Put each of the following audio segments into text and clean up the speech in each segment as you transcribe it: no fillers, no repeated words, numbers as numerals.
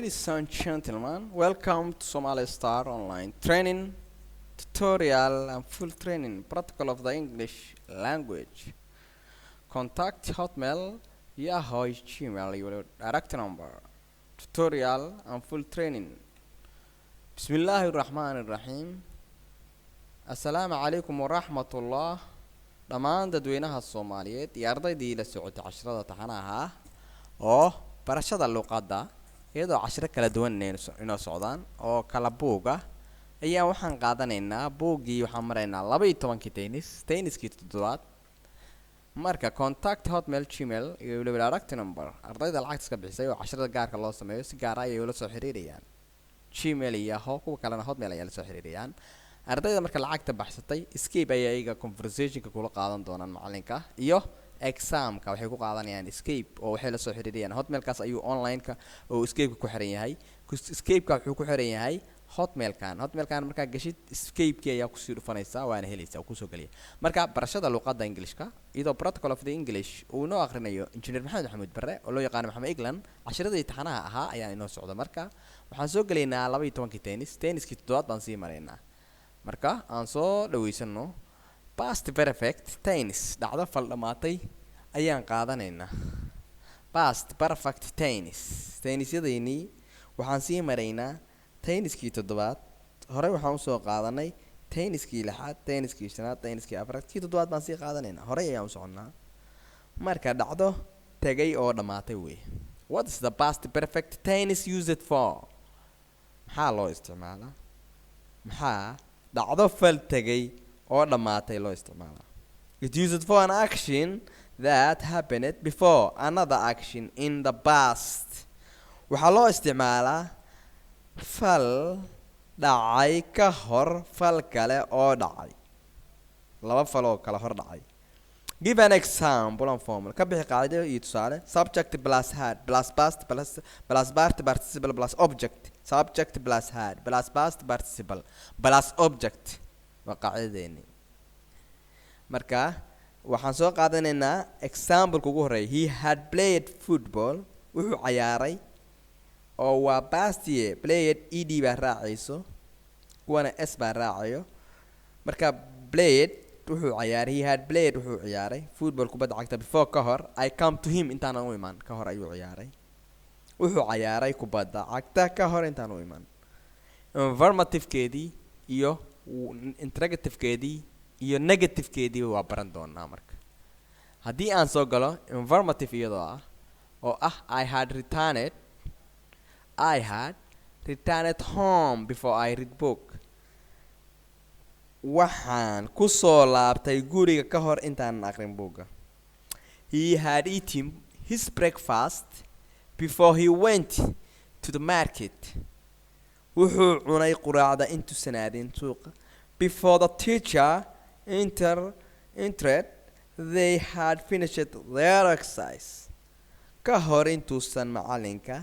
Ladies and gentlemen, welcome to Somali Star Online Training Tutorial and Full Training Protocol of the English Language. Contact Hotmail, Yahoo, Gmail, your direct number. Tutorial and Full Training. Bismillahirrahmanirrahim. Assalamu alaikum wa rahmatullah. Dhammaan dadweynaha Soomaaliyeed iyo ardaydii la socotay casharada taxanaha oo barashada luqadda iyadoo casharo kala duwan inoo socdaan oo kala buuga ayaa waxaan qaadanaynaa buugii waxaan maraynaa 12 tenniskii toddobaad marka contact hotmail gmail iyo weliba direct number ardayda lacagta iska bixisay oo casharada gaarka loo sameeyo si gaar ah ayay ula soo xiriirayaan gmail iyo kuwa kalena hotmail ayaa la soo xiriirayaan ardayda marka lacagta baxsatay escape ayaa iyaga conversationka kula qaadan doonaan macalinka iyo examka waxay ku qaadanayaan escape oo waxay la soo xiriirayaan hotmailkaas ayuu online-ka oo escape ku xiran yahay escape-ka wuxuu ku xiran yahay hotmailkan marka gashid escape-ki ayaa ku sii dhufanaysa waana helaysaa ku soo galiya marka barashada luqadda Englishka iyadoo protocol of the English uu noo akhrinayo engineer Maxamed Barre oo loo yaqaan Maxamed England casharadii taxanaha ahaa ayaa inoo socda marka waxaan soo galeynaa 12 tenniskii toddobaad baan sii maraynaa marka aan soo dhaweysano past perfect tense dhacdo fal dhamaatay ayaan qaadanaynaa past perfect tennisyadayni waxaan sii maraynaa tenniskii toddobaad hore waxaan u soo qaadanay tenniskii lixaad tenniskii shanaad tenniskii afraad kii toddobaad baan sii qaadanaynaa hore ayaan u soconnaa marka dhacdo tagay oo dhamaatay wey what is the past perfect tense used for maxaa loo isticmaalaa maxaa dhacdo fal tagay oo dhamaatay loo isticmaalaa it used for an action that happened before another action in the past waxaa loo isticmaalaa fal dhacay ka hor fal kale oo dhacay laba fal oo kala hor dhacay give an example and formula ka bixi qaado iyo tusaale subject plus had plus past plus participle plus object subject plus had plus past participle plus object waa qaacidadeeni marka waxaan soo qaadanaynaa example ugu horeeya he had played football wuxuu ciyaaray oo waa past year played ed baa raacayso kuwana s baa raacayo marka played wuxuu ciyaaray he had played wuxuu ciyaaray football kubadda cagta before ka hor I come to him intaan u iman ka hor ayuu ciyaaray wuxuu ciyaaray kubadda cagta ka hor intaan u iman affirmative-keedii iyo interrogative-keedii iyo negative-keedii waa baran doonaa marka haddii aan soo galo affirmative iyadoo ah oo ah I had returned home before I read book waxaan ku soo laabtay guriga ka hor intaanan aqrin buugga he had eaten his breakfast before he went to the market wuxuu cunay quraacda intuusan aadin suuqa before the teacher entered they had finished their exercise ka hor intuusan macalinka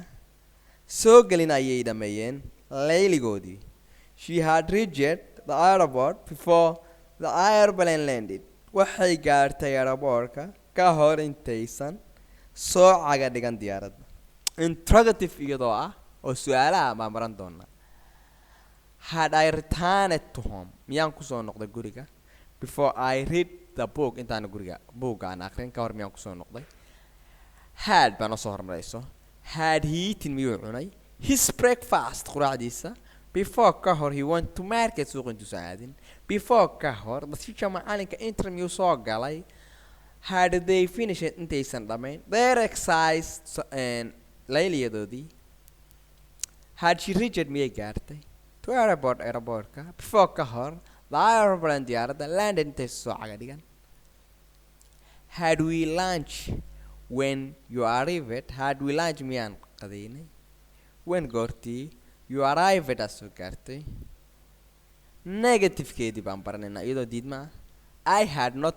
soo gelin ayay dhameeyeen layligoodii she had reached the airport before the airplane landed waxay gaartay airportka ka hor intaysan soo caga dhigan diyaaradda interrogative iyadoo ah oo su'aalaha baan baran doonaa had I returned to home miyaan ku soo noqday guriga before I read the book intaan guriga buugga aan akhrin ka hor miyaan ku soo noqday had baan soo hormarayso had he eaten miyuu cunay his breakfast quraacdiisa before ka hor he went to market suuq intuusan aadin before ka hor the teacher macalinka interview soo galay had they finished intaysan dhamayn their exercise layliyadoodii had she reached miyay gaartay to airportka before ka hor the airplane diyaaradda landed intaysan soo caga dhigan had we lunch when you arrived had we lunch miyaan qadaynay when goortii you arrived as soo gaartay negative-keedii baan baranaynaa iyadoo diidma I had not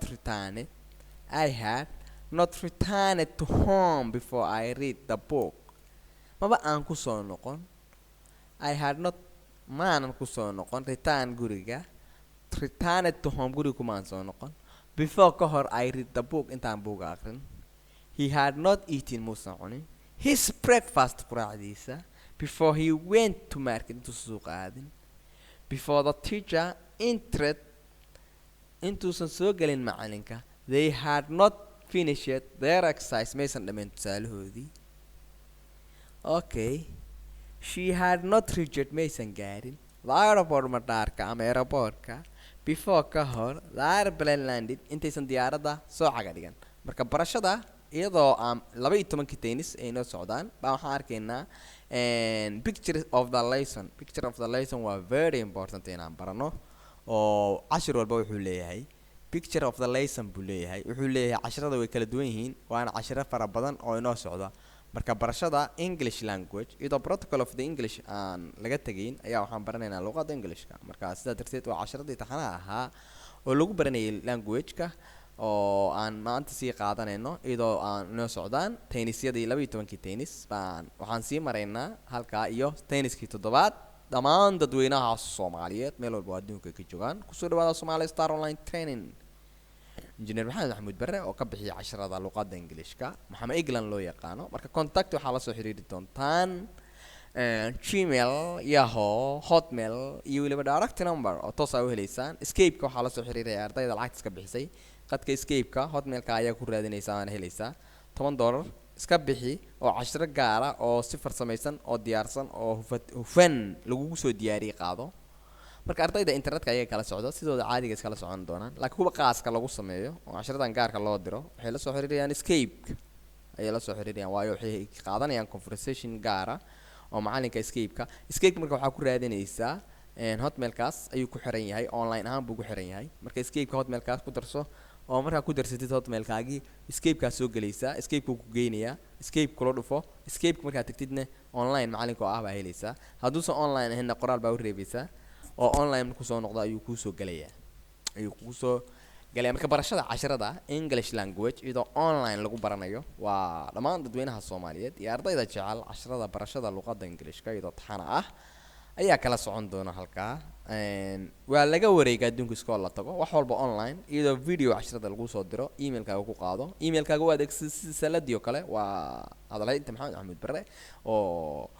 returned to home before I read the book maba aan ku soo noqon I had not maanan ku soo noqon return guriga returned to home guriga kumaan soo noqon before ka hor I read the book intaan buuga aqrin he had not eaten muusan cunin his breakfast quraacdiisa before he went to market intuu suuqa aadin. Before the teacher entered intuusan soo gelin macalinka, they had not finished their exercise maysan dhammayn tusaalahoodii. Okay, she had not reached maysan gaarin the airport madaarka ama airportka before ka hor the airplane landed intaysan diyaaradda soo caga dhigan. Marka barashada iyadoo aan 12 tennis ay noo socdaan baa waxaan arkaynaa picture of the lesson. Picture of the lesson waa very important inaan barano oo cashir walba wuxuu leeyahay picture of the lesson buu leeyahay. Wuxuu leeyahay casharada way kala duwan yihiin waana cashiro fara badan oo inoo socda. Marka barashada English language iyadoo protocol of the English aan laga tagayn ayaa waxaan baranaynaa luqadda Englishka. Marka sidaa darteed waa casharadii taxanaha ahaa oo lagu baranayay language-ka oo aan maanta sii qaadanayno iyadoo aan inoo socdaan tennisyadii 12 tennis baan waxaan sii maraynaa halkaa iyo tenniskii 7 dhammaan dadweynaha Soomaaliyeed meel walba adduunka ka joogaan kusoo dhawaada Somali Star Online Training. Engineer Maxamed Maxamuud Barre oo ka bixiya casharada luqadda Englishka Maxamed England loo yaqaano. Marka contact waxaa la soo xiriiri doontaan Gmail, Yahoo, Hotmail iyo weliba direct number oo toos ah u heleysaan. Skype-ka waxaa la soo xiriiraya ardayda lacagta iska bixisay qadka Skype-ka Hotmail-ka ayaa ku raadinaysaa waana helaysaa $10 iska bixi oo cashiro gaara oo si farsamaysan oo diyaarsan oo hufan lagu soo diyaariyay qaado. Marka ardayda internetka ayay kala socdo sidooda caadiga iskala socon doonaan laakiin kuwa qaaska lagu sameeyo oo cashiradan gaarka loo diro waxay la soo xiriirayaan Skype ayay la soo xiriirayaan waayo waxay qaadanayaan conversation gaara oo macalinka Skype marka waxaa ku raadinaysaa Hotmail-kaas ayuu ku xiran yahay online ahaan buu ku xiran yahay. Marka Skype-ka Hotmail-kaas ku darso oo markaa ku darsatid Hotmail-kaagii Skype-kaas soo gelaysaa Skype-ku ku geynayaa Skype kula dhufo Skype markaa tagtidna online macalinka oo ah baa helaysaa. Hadduusan online ahaynna qoraal baa u reebaysaa oo online markuu soo noqdo ayuu kuu soo gelayaa marka barashada casharada English language iyadoo online lagu baranayo waa dhammaan dadweynaha Soomaaliyeed iyo ardayda jecel casharada barashada luqadda Englishka iyadoo taxana ah ayaa kala socon doona halkaa. Waa laga wareega adduunka iskool la tago wax walba online iyadoo video casharada lagu soo diro email-kaaga ku qaado email-kaaga waa adeegsi saladii oo kale waa hadalaynta Maxamed Maxamuud Barre oo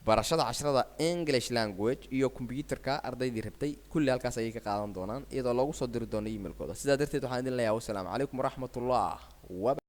barashada casharada English language iyo computerka ardaydii rabtay kulli halkaas ayay ka qaadan doonaan iyadoo lagu soo diri doono email-kooda. Sidaa darteed waxaan idin leeyahay wassalaamu calaykum waraxmatullaah.